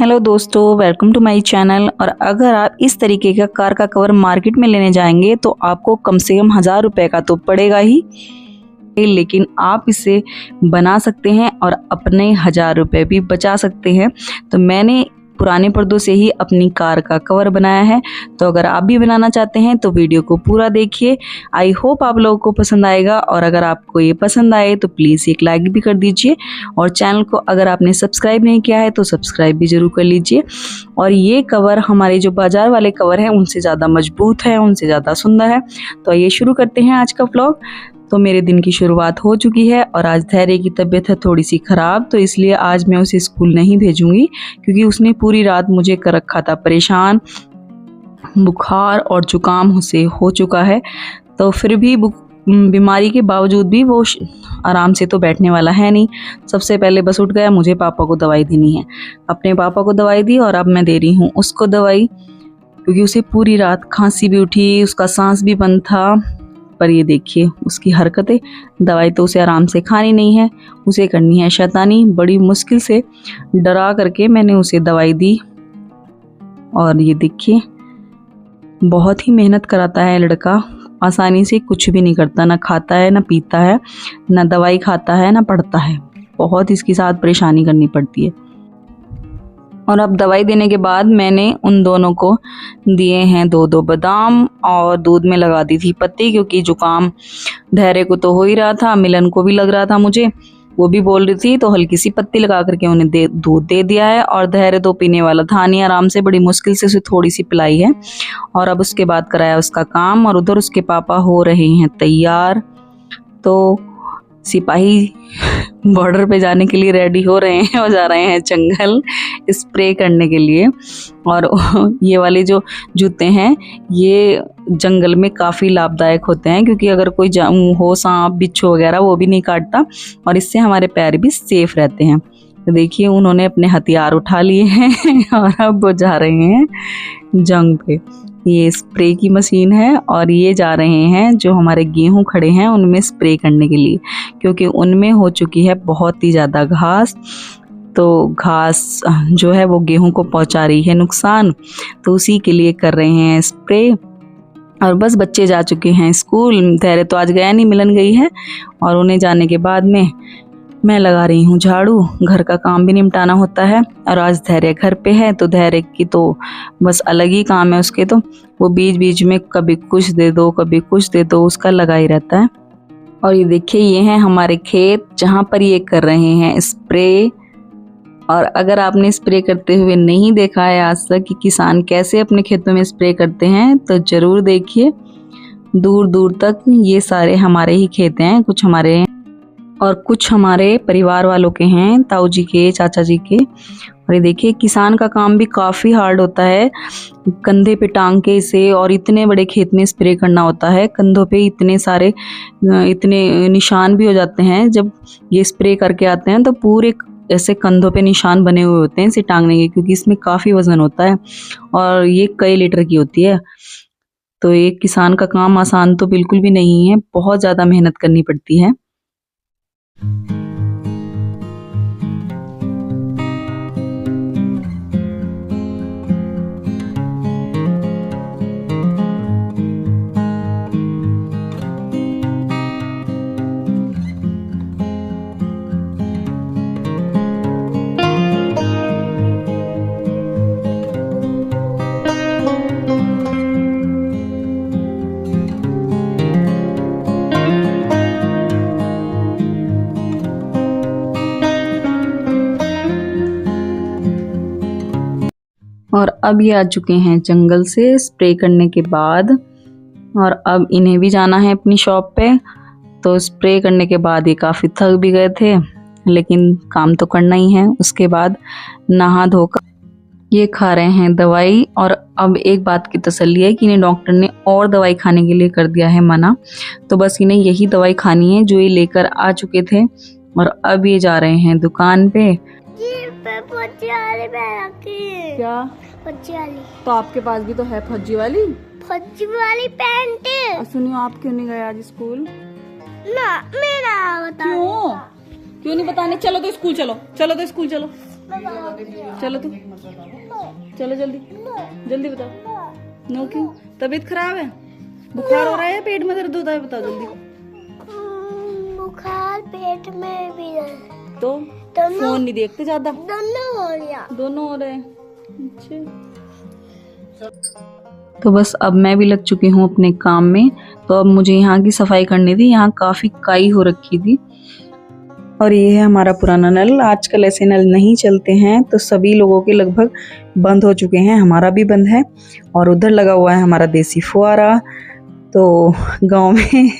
Hello दोस्तों, welcome to my channel. और अगर आप इस तरीके का कार का कवर मार्केट में लेने जाएंगे तो आपको कम से कम 1000 रुपये का तो पड़ेगा ही, लेकिन आप इसे बना सकते हैं और अपने 1000 रुपये भी बचा सकते हैं। तो मैंने पुराने पर्दों से ही अपनी कार का कवर बनाया है। तो अगर आप भी बनाना चाहते हैं तो वीडियो को पूरा देखिए। आई होप आप लोगों को पसंद आएगा, और अगर आपको ये पसंद आए तो प्लीज़ एक लाइक भी कर दीजिए, और चैनल को अगर आपने सब्सक्राइब नहीं किया है तो सब्सक्राइब भी ज़रूर कर लीजिए। और ये कवर हमारे जो बाज़ार वाले कवर हैं उनसे ज़्यादा मजबूत है, उनसे ज़्यादा सुंदर है। तो ये शुरू करते हैं आज का व्लॉग। तो मेरे दिन की शुरुआत हो चुकी है और आज धैर्य की तबीयत है थोड़ी सी ख़राब, तो इसलिए आज मैं उसे स्कूल नहीं भेजूंगी, क्योंकि उसने पूरी रात मुझे कर रखा था परेशान। बुखार और जुकाम उसे हो चुका है, तो फिर भी बीमारी के बावजूद भी वो आराम से तो बैठने वाला है नहीं। सबसे पहले बस उठ गया, मुझे पापा को दवाई देनी है। अपने पापा को दवाई दी और अब मैं दे रही हूँ उसको दवाई, क्योंकि उसे पूरी रात खांसी भी उठी, उसका सांस भी बंद था। पर ये देखिए उसकी हरकतें। दवाई तो उसे आराम से खानी नहीं है, उसे करनी है शैतानी। बड़ी मुश्किल से डरा करके मैंने उसे दवाई दी। और ये देखिए बहुत ही मेहनत कराता है लड़का, आसानी से कुछ भी नहीं करता, ना खाता है, ना पीता है, ना दवाई खाता है, ना पढ़ता है। बहुत इसके साथ परेशानी करनी पड़ती है। और अब दवाई देने के बाद मैंने उन दोनों को दिए हैं 2-2 बादाम, और दूध में लगा दी थी पत्ती, क्योंकि जुकाम धैर्य को तो हो ही रहा था, मिलन को भी लग रहा था, मुझे वो भी बोल रही थी, तो हल्की सी पत्ती लगा करके उन्हें दूध दे दिया है। और धैर्य तो पीने वाला था नहीं, आराम से बड़ी मुश्किल से उसे थोड़ी सी पिलाई है। और अब उसके बाद कराया उसका काम, और उधर उसके पापा हो रहे हैं तैयार। तो सिपाही बॉर्डर पे जाने के लिए रेडी हो रहे हैं और जा रहे हैं जंगल स्प्रे करने के लिए। और ये वाले जो जूते हैं ये जंगल में काफ़ी लाभदायक होते हैं, क्योंकि अगर कोई हो सांप बिच्छू वगैरह वो भी नहीं काटता, और इससे हमारे पैर भी सेफ रहते हैं। तो देखिए उन्होंने अपने हथियार उठा लिए हैं और अब वो जा रहे हैं जंग पे। ये स्प्रे की मशीन है, और ये जा रहे हैं जो हमारे गेहूं खड़े हैं उनमें स्प्रे करने के लिए, क्योंकि उनमें हो चुकी है बहुत ही ज़्यादा घास। तो घास जो है वो गेहूं को पहुंचा रही है नुकसान, तो उसी के लिए कर रहे हैं स्प्रे। और बस बच्चे जा चुके हैं स्कूल। धैर्य तो आज गया नहीं, मिलन गई है। और उन्हें जाने के बाद में मैं लगा रही हूँ झाड़ू, घर का काम भी निपटाना होता है। और आज धैर्य घर पे है, तो धैर्य की तो बस अलग ही काम है उसके, तो वो बीच बीच में कभी कुछ दे दो कभी कुछ दे दो, उसका लगा ही रहता है। और ये देखिए ये हैं हमारे खेत, जहाँ पर ये कर रहे हैं स्प्रे। और अगर आपने स्प्रे करते हुए नहीं देखा है आज तक कि किसान कैसे अपने खेतों में स्प्रे करते हैं, तो ज़रूर देखिए। दूर दूर तक ये सारे हमारे ही खेत हैं, कुछ हमारे और कुछ हमारे परिवार वालों के हैं, ताऊ जी के, चाचा जी के। और ये देखिए किसान का काम भी काफ़ी हार्ड होता है, कंधे पे टांग के इसे, और इतने बड़े खेत में स्प्रे करना होता है। कंधों पे इतने सारे इतने निशान भी हो जाते हैं जब ये स्प्रे करके आते हैं, तो पूरे ऐसे कंधों पे निशान बने हुए होते हैं इसे टांगने के, क्योंकि इसमें काफ़ी वजन होता है और ये कई लीटर की होती है। तो एक किसान का काम आसान तो बिल्कुल भी नहीं है, बहुत ज़्यादा मेहनत करनी पड़ती है। और अब ये आ चुके हैं जंगल से स्प्रे करने के बाद, और अब इन्हें भी जाना है अपनी शॉप पे। तो स्प्रे करने के बाद ये काफ़ी थक भी गए थे, लेकिन काम तो करना ही है। उसके बाद नहा धोकर ये खा रहे हैं दवाई। और अब एक बात की तसल्ली है कि इन्हें डॉक्टर ने और दवाई खाने के लिए कर दिया है मना, तो बस इन्हें यही दवाई खानी है जो ये लेकर आ चुके थे। और अब ये जा रहे हैं दुकान पे। क्या फज्जी वाली? तो आपके पास भी तो है फज्जी वाली पैंट। सुनियो, आप क्यों नहीं गए आज स्कूल? ना, मेरा बता। क्यों नहीं बताने? चलो तो स्कूल चलो, चलो तो स्कूल चलो। चलो तो चलो जल्दी जल्दी बताओ। नो क्यों? तबीयत खराब है? बुखार हो रहा है या पेट में दर्द होता है? बताओ जल्दी। बुखार पेट में भी है। तो फोन नहीं देखते ज्यादा? दोनों हो रहे हैं। अच्छा, तो बस अब मैं भी लग चुकी हूँ अपने काम में। तो अब मुझे यहाँ की सफाई करनी थी। यहाँ काफी काई हो रखी थी। और ये है हमारा पुराना नल। आजकल ऐसे नल नहीं चलते हैं, तो सभी लोगों के लगभग बंद हो चुके हैं, हमारा भी बंद है। और उधर लगा हुआ है हमारा देसी फुहारा। तो गांव में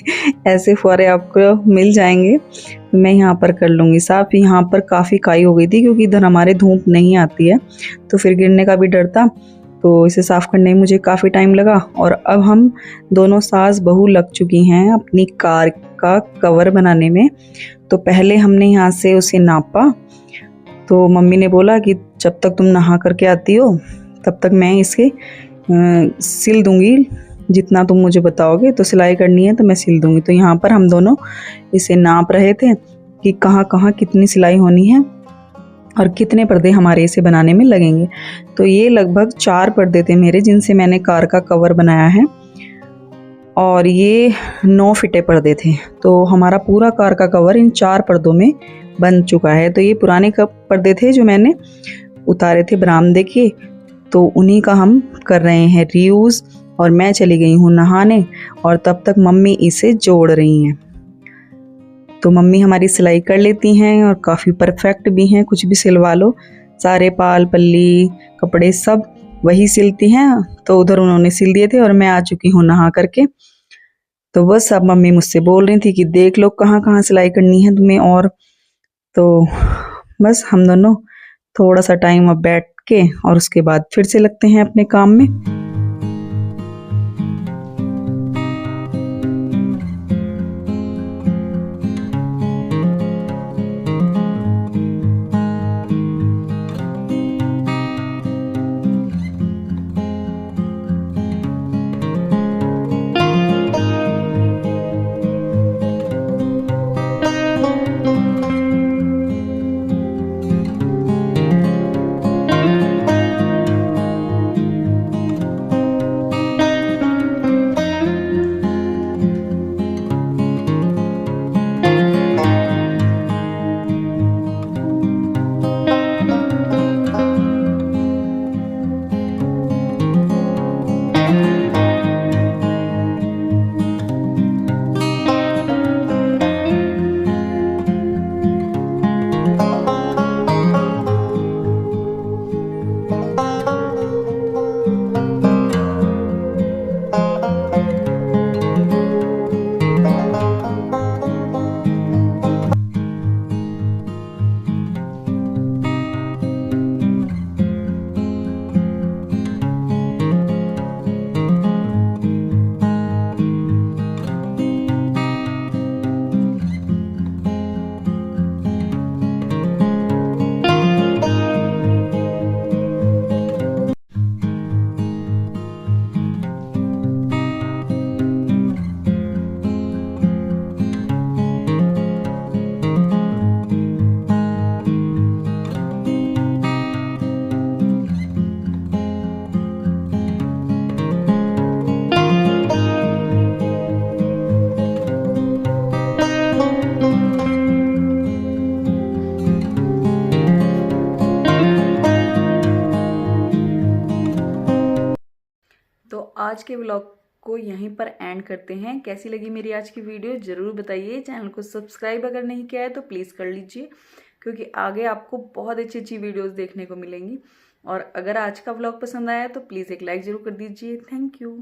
ऐसे फुहारे आपको मिल जाएंगे। मैं यहाँ पर कर लूँगी साफ। यहाँ पर काफ़ी काई हो गई थी क्योंकि इधर हमारे धूप नहीं आती है, तो फिर गिरने का भी डर था। तो इसे साफ़ करने में मुझे काफ़ी टाइम लगा। और अब हम दोनों सास बहू लग चुकी हैं अपनी कार का कवर बनाने में। तो पहले हमने यहाँ से उसे नापा। तो मम्मी ने बोला कि जब तक तुम नहा करके आती हो तब तक मैं इसके सिल दूंगी, जितना तुम मुझे बताओगे। तो सिलाई करनी है तो मैं सिल दूंगी। तो यहाँ पर हम दोनों इसे नाप रहे थे कि कहाँ कहाँ कितनी सिलाई होनी है और कितने पर्दे हमारे इसे बनाने में लगेंगे। तो ये लगभग 4 पर्दे थे मेरे, जिनसे मैंने कार का कवर बनाया है। और ये 9 फिटे पर्दे थे। तो हमारा पूरा कार का कवर इन 4 पर्दों में बन चुका है। तो ये पुराने पर्दे थे जो मैंने उतारे थे बरामदे के, तो उन्हीं का हम कर रहे हैं रीयूज़। और मैं चली गई हूँ नहाने, और तब तक मम्मी इसे जोड़ रही हैं। तो मम्मी हमारी सिलाई कर लेती हैं और काफ़ी परफेक्ट भी हैं। कुछ भी सिलवा लो, सारे पाल पल्ली कपड़े सब वही सिलती हैं। तो उधर उन्होंने सिल दिए थे और मैं आ चुकी हूँ नहा करके। तो बस अब मम्मी मुझसे बोल रही थी कि देख लो कहाँ कहाँ सिलाई करनी है तुम्हें। और तो बस हम दोनों थोड़ा सा टाइम अब बैठ के और उसके बाद फिर से लगते हैं अपने काम में। तो आज के व्लॉग को यहीं पर एंड करते हैं। कैसी लगी मेरी आज की वीडियो ज़रूर बताइए। चैनल को सब्सक्राइब अगर नहीं किया है तो प्लीज़ कर लीजिए, क्योंकि आगे आपको बहुत अच्छी अच्छी वीडियोस देखने को मिलेंगी। और अगर आज का व्लॉग पसंद आया तो प्लीज़ एक लाइक ज़रूर कर दीजिए। Thank you.